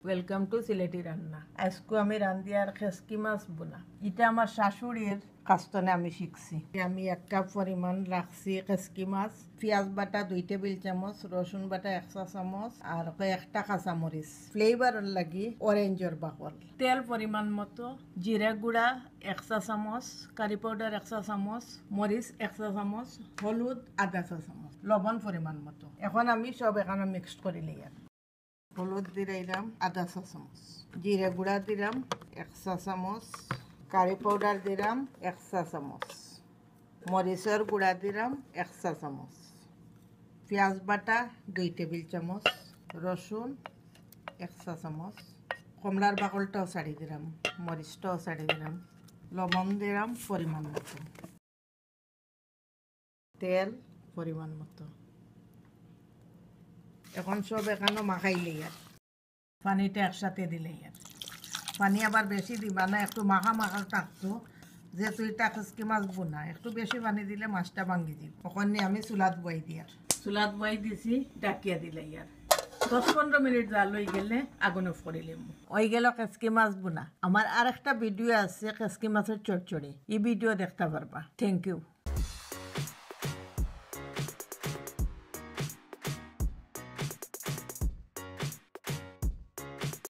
Welcome to Sylheti রান্না। আজকে আমি রান্ধি আর খেসকি মাছ বোনা। এটা আমার শাশুড়ির কাস্তনে আমি শিখছি। আমি 1 কাপ পরিমাণ রাখছি খেসকি মাছ, পেঁয়াজ বাটা 2 টেবিল চামচ, রসুন বাটা 1 চা চামচ আর একটা কাঁচামরিচ ফ্লেভারের লাগি অরেঞ্জের বাকল, তেল পরিমাণ মতো, জিরা গুঁড়া 1 চা চামচ, কারি পাউডার 1 চা চামচ, মরিচ 1 চা চামচ, হলুদ আধা চা চামচ, লবণ পরিমাণ মতো। এখন আমি সব এখানে মিক্সড করে লই। হলুদ দিলাম আধা চা চামচ, জিরা গুঁড়া দিলাম 1 চা চামচ, কারি পাউডার দিলাম 1 চা চামচ, মরিচের গুঁড়া দিলাম 1 চা চামচ, পেঁয়াজ বাটা 2 টেবিল চামচ, রসুন 1 চা চামচ, কমলার বাকলটাও ছাড়ি দিলাম, মরিচটাও ছাড়ি দিলাম, লবণ দিলাম পরিমাণ মতো, তেল পরিমাণ মতো। এখন সব এখানে মাখাইলেই আর পানিটা একসাথে দিলেই আর পানি আবার বেশি দিবা না, একটু মাখা মাখা থাকতো, যেহেতু এটা খেসকি মাছ বোনা একটু বেশি পানি দিলে মাছটা ভাঙি দিব। ওখানে আমি চুলাত বই দিই আর চুলাত বই দিছি, ডাকিয়া দিলেই আর 10-15 মিনিট জাল হয়ে গেলে আগুন অফ করিলাম। ওই গেল খেসকি মাছ বোনা। আমার আর একটা ভিডিও আছে খেসকি মাছের চচ্চড়ি, এই ভিডিও দেখতে পারবা। Thank you.